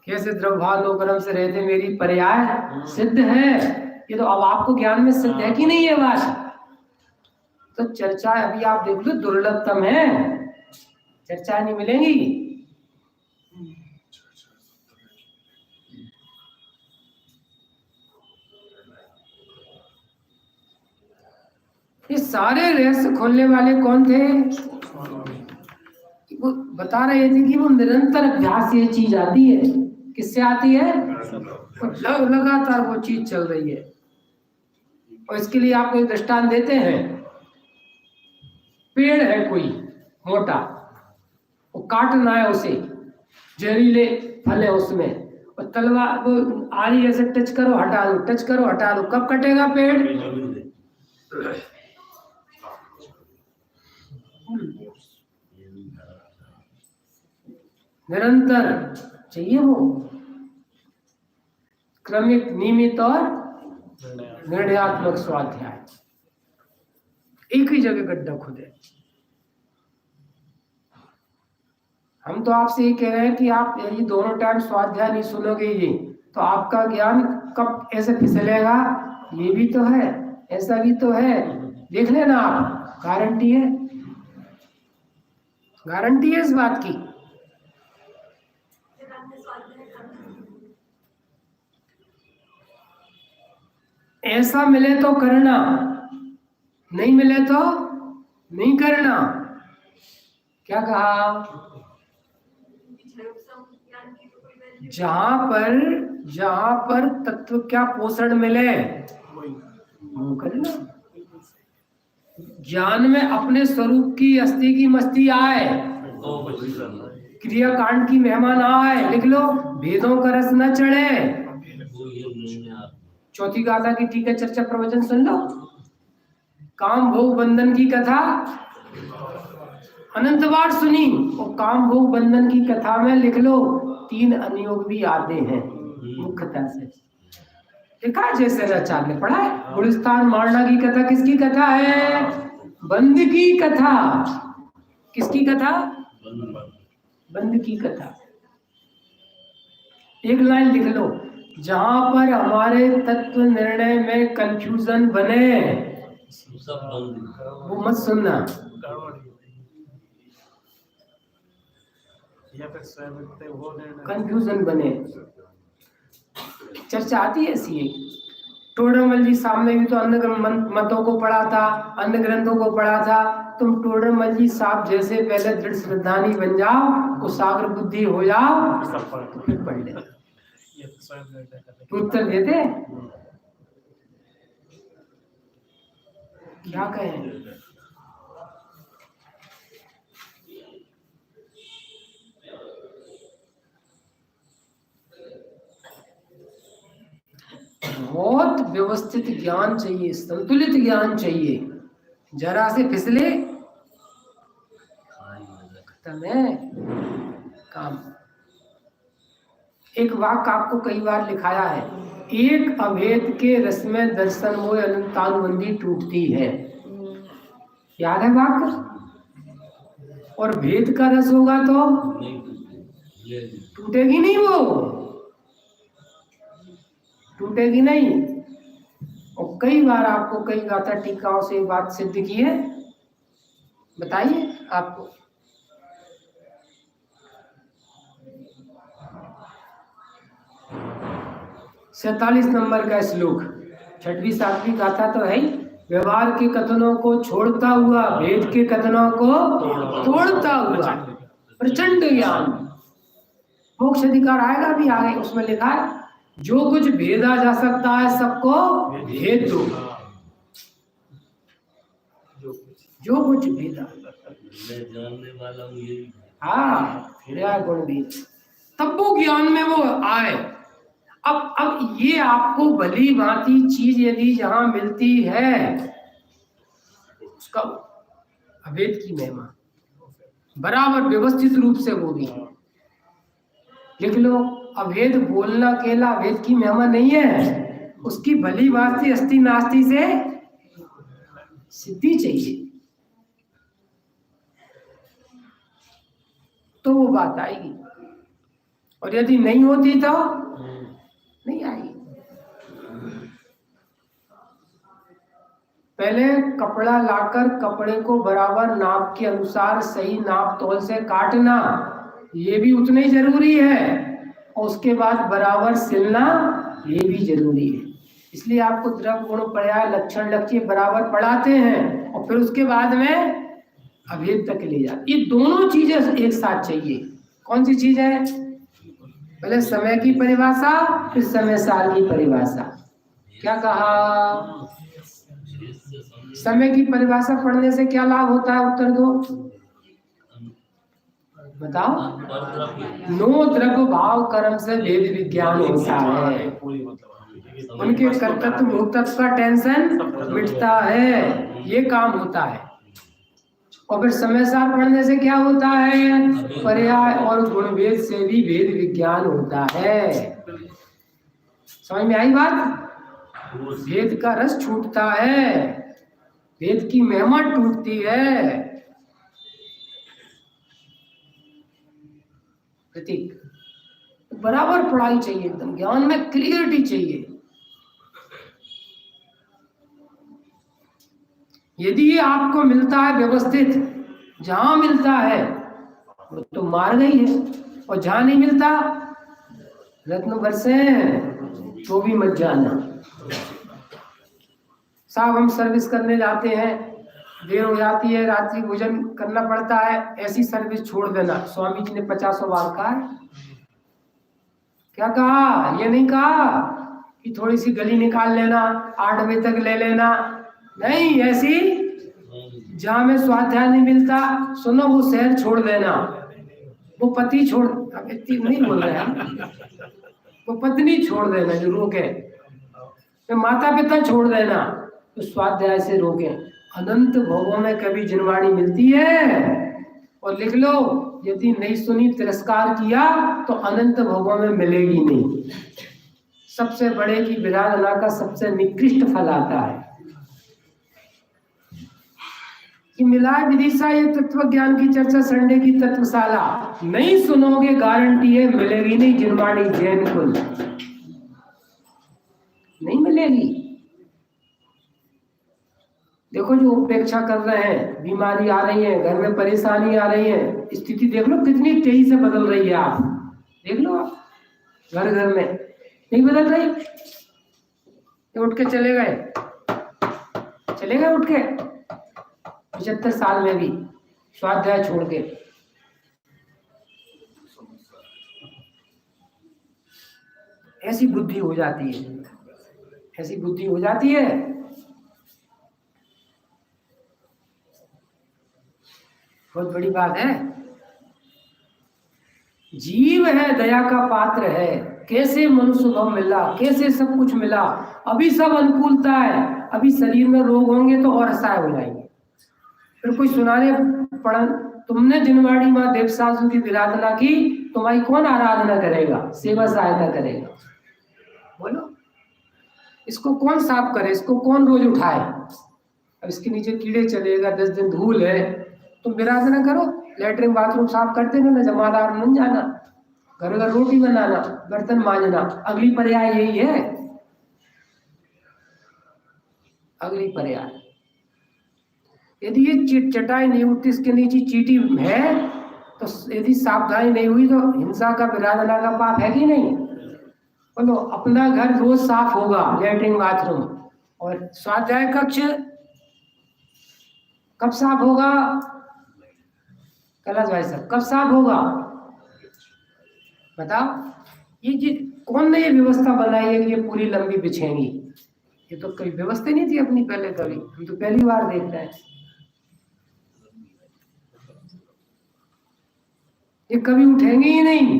कैसे द्रव्यालोकरम से रहते मेरी पर्याय सिद्ध है। ये तो अब आपको ज्ञान में सिद्ध है कि नहीं है बात। तो चर्चा अभी आप देख लो दुर्लभतम है, चर्चा नहीं मिलेंगी। ये सारे रहस्य खोलने वाले कौन थे, वो बता रहे थे कि वो निरंतर अभ्यास ये चीज आती है। किससे आती है, लगातार वो चीज चल रही है। और इसके लिए आपको एक दृष्टांत देते हैं। पेड़ है कोई मोटा, वो काटना है उसे, जहरीले फल है उसमें, और तलवार वो आरी ऐसे टच करो हटा दो, टच करो हटा दो, कब कटेगा पेड़। निरंतर चाहिए वो, क्रमिक, नियमित और निर्णयात्मक स्वाध्याय। एक ही जगह गड्ढा खुदे। हम तो आपसे ये कह रहे हैं कि आप ये दोनों टाइम स्वाध्याय नहीं सुनोगे ये, तो आपका ज्ञान कब ऐसे फिसलेगा। ये भी तो है, ऐसा भी तो है, देख लेना आप, गारंटी है, गारंटी है इस बात की। ऐसा मिले तो करना, नहीं मिले तो नहीं करना। क्या कहा, जहां पर तत्व क्या पोषण मिले वो करना। ज्ञान में अपने स्वरूप की अस्थि की मस्ती आए, क्रिया कांड की महिमा ना आए, लिख लो, भेदों का रस न चढ़े। चौथी गाथा की टीका चर्चा प्रवचन सुन लो। काम भोग बंधन की कथा अनंत बार सुनी, और काम भोग बंधन की कथा में लिख लो 3 अनुयोग भी आते हैं मुख्यतः से। देखा जैसे आचार्य ने पढ़ा है, गुलिस्तान मारना की कथा किसकी कथा है, बंद की कथा। किसकी कथा, बंद की कथा। एक लाइन लिख लो, जहां पर हमारे तत्व निर्णय में कंफ्यूजन बने वो मत सुनना। कंफ्यूजन बने, चर्चा आती है ऐसी। टोडरमल जी सामने भी तो अन्य मतों को पढ़ा था, अन्य ग्रंथों को पढ़ा था। तुम टोडरमल जी साहब जैसे पहले दृढ़ श्रद्धानी बन जाओ, कुशाग्र बुद्धि हो जाओ, तो फिर पढ़ ले। उत्तर देते क्या कहें। बहुत व्यवस्थित ज्ञान चाहिए, संतुलित ज्ञान चाहिए। जरा से फिसले खत्म है काम। एक वाक्य आपको कई बार लिखाया है, एक अभेद के रस में दर्शन मोह अनंतानुबंधी टूटती है। याद है बात? और भेद का रस होगा तो टूटेगी नहीं, वो टूटेगी नहीं। और कई बार आपको कई गाथा टीकाओं से बात सिद्ध की है। बताइए आपको। सैतालीस नंबर का श्लोक, 6वीं 7वीं गाथा तो है ही। व्यवहार के कथनों को छोड़ता हुआ, भेद के कथनों को तोड़ता हुआ प्रचंड ज्ञान। मोक्ष अधिकार आएगा भी आगे, उसमें लिखा है जो कुछ भेदा जा सकता है सबको भेद दो। जो कुछ भेदा, जानने वाला हूं यही। हाँ, गुण भी तब वो ज्ञान में वो आए। अब ये आपको भली भांति चीज यदि जहां मिलती है, उसका अभेद की महिमा बराबर व्यवस्थित रूप से होगी। लिख लो, अभेद बोलना अकेला अभेद की महिमा नहीं है, उसकी भली भांति अस्ति नास्ति से सिद्धि चाहिए, तो वो बात आएगी। और यदि नहीं होती तो नहीं आएगी। पहले कपड़ा लाकर कपड़े को बराबर नाप के अनुसार सही नाप तोल से काटना, ये भी उतना ही जरूरी है। और उसके बाद बराबर सिलना, ये भी जरूरी है। इसलिए आपको द्रव्य गुण पर्याय लक्षण लक्ष्य बराबर पढ़ाते हैं, और फिर उसके बाद में अभेद तक ले जाते। ये दोनों चीजें एक साथ चाहिए। कौन सी चीज है? पहले समय की परिभाषा, फिर समय साल की परिभाषा। क्या कहा? समय की परिभाषा पढ़ने से क्या लाभ होता है? उत्तर दो, बताओ। नो द्रव्य भाव कर्म से भेद विज्ञान होता है। उनके कर्तृत्व भोक्तृत्व का टेंशन मिटता है, ये काम होता है। और फिर समय सार पढ़ने से क्या होता है? पर्याय और गुण भेद से भी भेद विज्ञान होता है। समझ में आई बात? भेद का रस छूटता है, भेद की महिमा टूटती है। प्रतीक बराबर पढ़ाई चाहिए, एकदम ज्ञान में क्लियरिटी चाहिए। यदि ये आपको मिलता है व्यवस्थित, जहां मिलता है वो तो मार गई है, और जहां नहीं मिलता रत्न बरसे तो भी मत जाना। साहब हम सर्विस करने जाते हैं, देर हो जाती है, रात्रि भोजन करना पड़ता है, ऐसी सर्विस छोड़ देना। स्वामी जी ने 50 बार कहा। क्या कहा? ये नहीं कहा कि थोड़ी सी गली निकाल लेना, 8 बजे तक ले लेना, नहीं। ऐसी जहां में स्वाध्याय नहीं मिलता, सुनो, वो शहर छोड़ देना, वो पति छोड़, अब इतनी नहीं बोल रहे हैं, वो पत्नी छोड़ देना जो रोके, तो माता पिता छोड़ देना तो स्वाध्याय से रोके। अनंत भोगों में कभी जिनवाणी मिलती है। और लिख लो, यदि नहीं सुनी, तिरस्कार किया, तो अनंत भोगों में मिलेगी नहीं। सबसे बड़े की विराधना का सबसे निकृष्ट फल आता है। कि मिला विदिशा, ये तत्व ज्ञान की चर्चा संडे की तत्वशाला। नहीं सुनोगे, गारंटी है मिलेगी नहीं जिनवाणी जैन कुल, नहीं मिलेगी। देखो जो उपेक्षा कर रहे हैं, बीमारी आ रही है, घर में परेशानी आ रही है, स्थिति देख लो कितनी तेजी से बदल रही है। आप देख लो, आप घर घर में नहीं बदल रही। उठ के चले गए उठ के 75 साल में भी स्वाध्याय छोड़ के। ऐसी बुद्धि हो जाती है, ऐसी बुद्धि हो जाती है। बहुत बड़ी बात है। जीव है, दया का पात्र है। कैसे मनुष्य भाव मिला, कैसे सब कुछ मिला। अभी सब अनुकूलता है, अभी शरीर में रोग होंगे तो और असहाय हो जाएंगे। फिर कोई सुनाने पड़ा, तुमने जिनवाड़ी माँ देवसासु की विराधना की, तुम्हारी कौन आराधना करेगा, सेवा सहायता करेगा? बोलो। इसको कौन साफ करे, इसको कौन रोज उठाए? अब इसके नीचे कीड़े चलेगा, 10 दिन धूल है, तुम विराज ना करो, लेटरिन बाथरूम साफ करते ना, जमादार नहीं जाना, घर घर रोटी बनाना, बर्तन मांजना, अगली पर्याय यही है, अगली पर्याय। यदि ये चटाई नहीं उठती, इसके नीचे चीटी है, तो यदि सावधानी नहीं हुई तो हिंसा का, विराधना का पाप है कि नहीं? बोलो, अपना घर रोज साफ होगा, लेटरिन बाथरूम, और स्वाध्याय कक्ष कब साफ होगा? कैलाश भाई साहब, कब साफ होगा बताओ? ये कौन ने ये व्यवस्था बनाई है कि ये पूरी लंबी बिछेंगी? ये तो कोई व्यवस्था नहीं थी अपनी पहले, कभी, हम तो पहली बार देख रहे हैं। ये कभी उठेंगे ही नहीं।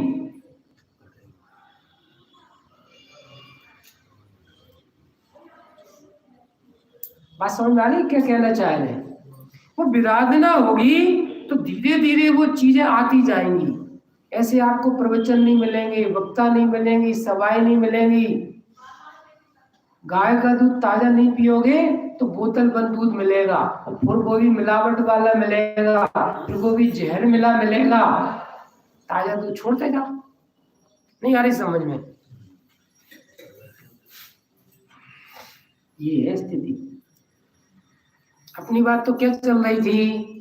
बात समझ में आ रही क्या कहना चाह रहे हैं? वो विराधना होगी तो धीरे धीरे वो चीजें आती जाएंगी। ऐसे आपको प्रवचन नहीं मिलेंगे, वक्ता नहीं मिलेंगी, सभाएं नहीं मिलेंगी। गाय का दूध ताजा नहीं पियोगे तो बोतल बंद दूध मिलेगा, फिर वो भी मिलावट वाला मिलेगा, फिर वो भी जहर मिला मिलेगा। ताजा दूध छोड़ते जाओ। नहीं आ रही समझ में? ये है स्थिति। अपनी बात तो क्या चल रही थी?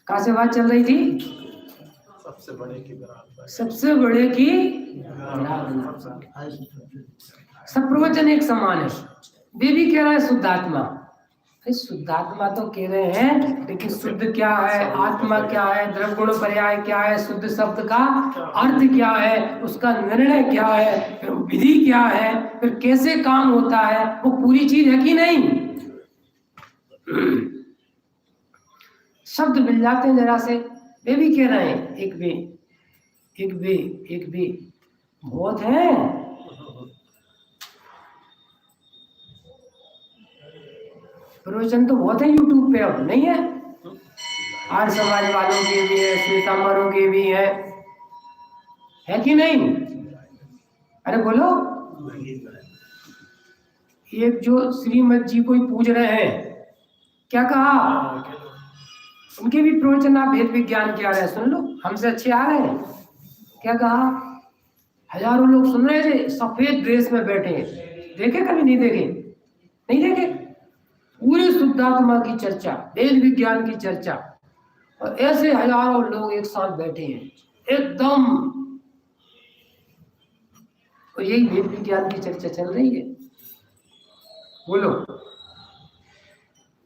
कहां से बात चल रही थी? सबसे बड़े की बराबर, सबसे बड़े की सब प्रवचन एक समान है। वे भी कह रहा है शुद्धात्मा। शुद्धात्मा तो कह रहे हैं, लेकिन शुद्ध क्या है, आत्मा क्या है, द्रव्य गुण पर्याय क्या है, शुद्ध शब्द का अर्थ क्या है, उसका निर्णय क्या है, फिर विधि क्या है, फिर कैसे काम होता है, वो पूरी चीज है कि नहीं? शब्द मिल जाते हैं जरा से। वे भी कह रहे हैं एक वे बहुत है। प्रवचन तो बहुत है यूट्यूब पे, अब नहीं है? आर्य समाज वालों के भी है, श्वेतांबरों के भी है कि नहीं? अरे बोलो। एक जो श्रीमद जी को ही पूज रहे हैं, क्या कहा? उनके भी प्रवचन आप भेद विज्ञान के आ रहे हैं, सुन लो, हमसे अच्छे आ रहे हैं। क्या कहा? हजारों लोग सुन रहे थे, सफेद ड्रेस में बैठे हैं। देखे कभी? नहीं देखे? नहीं देखे? पूरे शुद्धात्मा की चर्चा, वेद विज्ञान की चर्चा, और ऐसे हजारों लोग एक साथ बैठे हैं एकदम, और यही वेद विज्ञान की चर्चा चल रही है। बोलो,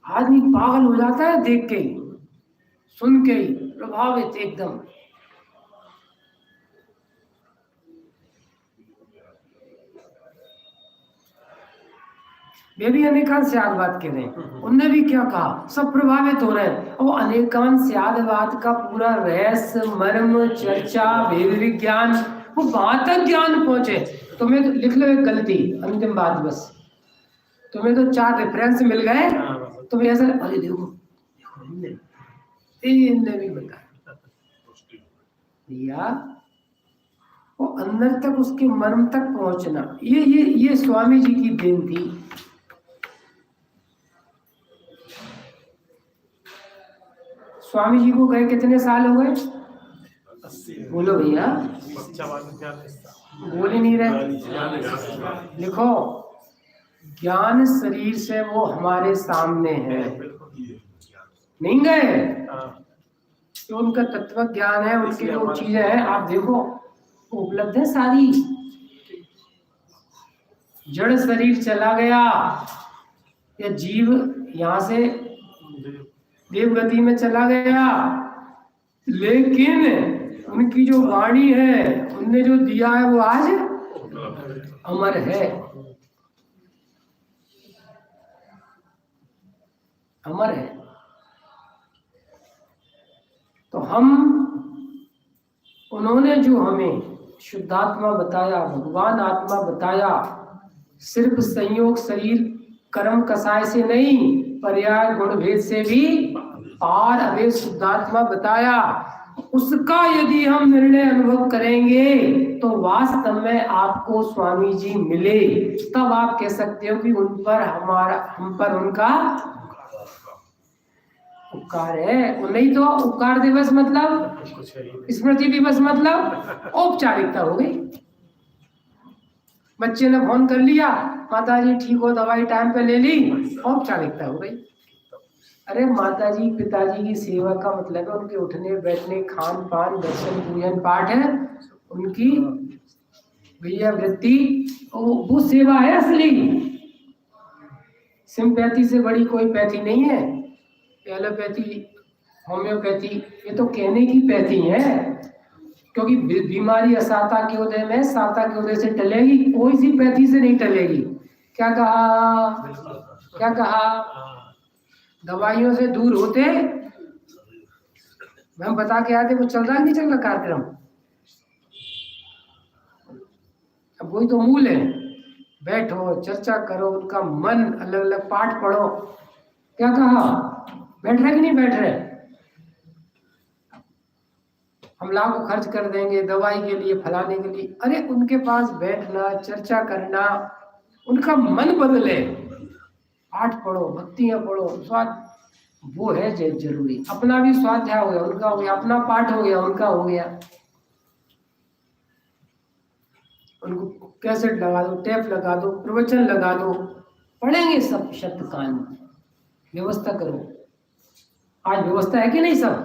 आदमी पागल हो जाता है देख के ही, सुन के ही, प्रभावित एकदम। वे भी अनेकांत स्याद बात कह रहे हैं, उनने भी क्या कहा? सब प्रभावित हो रहे हैं। और अनेकांत स्याद बात का पूरा रहस्य, मर्म, चर्चा, वेद विज्ञान, वो वहां तक ज्ञान पहुंचे। तुम्हें तो लिख लो एक गलती, अंतिम बात बस, तुम्हें तो 4 रेफरेंस मिल गए, तुम्हें ऐसा, अरे देखो इनने भी बताया, वो अंदर तक, उसके मर्म तक पहुंचना, ये स्वामी जी की देन थी। स्वामी जी को गए कितने साल हो गए? बोलो भैया, बोल ही नहीं रहे। लिखो, ज्ञान शरीर से वो हमारे सामने है, नहीं गए तो उनका तत्व ज्ञान है, उनकी जो चीजें हैं आप देखो उपलब्ध है सारी। जड़ शरीर चला गया या जीव यहाँ से देवगति में चला गया, लेकिन उनकी जो वाणी है, उनने जो दिया है वो आज अमर है, अमर है। तो हम, उन्होंने जो हमें शुद्धात्मा बताया, भगवान आत्मा बताया, सिर्फ संयोग शरीर कर्म कसाय से नहीं, पर्याय गुण भेद से भी पार अभेद शुद्धात्मा बताया। उसका यदि हम निर्णय अनुभव करेंगे तो वास्तव में आपको स्वामी जी मिले, तब आप कह सकते हो कि उन पर हम पर उनका उपकार है। नहीं तो उपकार दिवस मतलब, कुछ है ही नहीं। स्मृति दिवस मतलब औपचारिकता हो गई। बच्चे ने फोन कर लिया, माताजी ठीक हो, दवाई टाइम पे ले ली, औपचारिकता हो गई। अरे माताजी पिताजी की सेवा का मतलब है उनके उठने बैठने, खान पान, दर्शन पूजन पाठ है उनकी भैया वृत्ति, वो सेवा है असली। सिंपैथी से बड़ी कोई पैथी नहीं है। एलोपैथी, होम्योपैथी, ये तो कहने की पैथी है, क्योंकि बीमारी असाता के उदय में, साता के उदय से टलेगी, कोई सी पैथी से नहीं टलेगी। क्या कहा, क्या कहा, दवाइयों से दूर होते हम बता के आते, वो चल रहा है नहीं चल रहा कार्यक्रम, अब वही तो मूल है। बैठो, चर्चा करो, उनका मन, अलग अलग पाठ पढ़ो। क्या कहा, बैठ रहे कि नहीं बैठ रहे, हम लाखों खर्च कर देंगे दवाई के लिए, फलाने के लिए, अरे उनके पास बैठना, चर्चा करना, उनका मन बदले, पाठ पढ़ो, भक्तियां पढ़ो, स्वाद, वो है जरूरी। अपना भी स्वाध्याय हो गया, उनका हो गया, अपना पाठ हो गया, उनका हो गया। उनको कैसेट लगा दो, टेप लगा दो, प्रवचन लगा दो, पढ़ेंगे सब शब्द कान में। व्यवस्था करो, आज व्यवस्था है कि नहीं, सब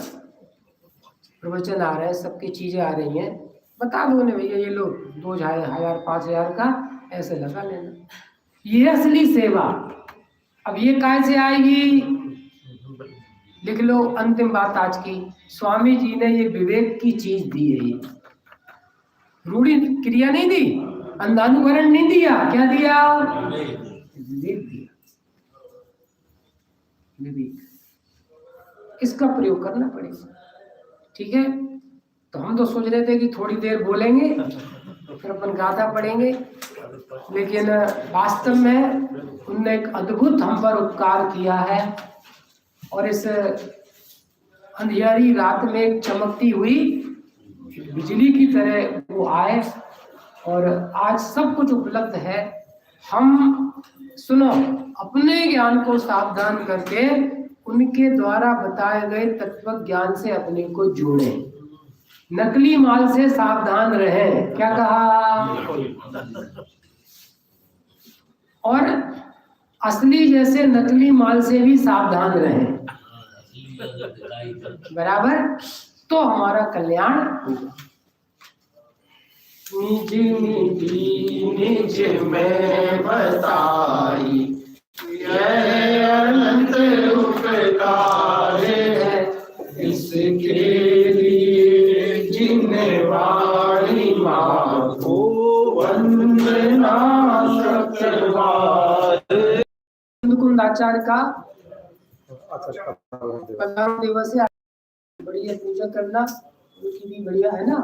प्रवचन आ रहे हैं, सबकी चीजें आ रही हैं, बता दो उन्हें भैया ये लो 2000 5000 का ऐसे लगा लेना, ये असली सेवा। अब ये कैसे आएगी, लिख लो अंतिम बात आज की, स्वामी जी ने ये विवेक की चीज दी है, ये रूढ़ी क्रिया नहीं दी, अंधानुकरण नहीं दिया, क्या दिया, विवेक दिया, विवेक, इसका प्रयोग करना पड़ेगा। ठीक है, तो हम तो सोच रहे थे कि थोड़ी देर बोलेंगे फिर अपन गाथा पढ़ेंगे, लेकिन वास्तव में उनने एक अद्भुत हम पर उपकार किया है, और इस अंधियारी रात में एक चमकती हुई बिजली की तरह वो आए, और आज सब कुछ उपलब्ध है। हम सुनो, अपने ज्ञान को सावधान करके उनके द्वारा बताए गए तत्व ज्ञान से अपने को जोड़ें, नकली माल से सावधान रहें। क्या कहा, और असली जैसे नकली माल से भी सावधान रहें, बराबर, तो हमारा कल्याण होगा। निज निज में बताई यह अनंत उपकार है, इसके लिए जिन्हें माँ को वंदना सत्कार। कुंदाचार्य का 15 दिवस है, बढ़िया पूजा करना, उनकी भी बढ़िया है ना।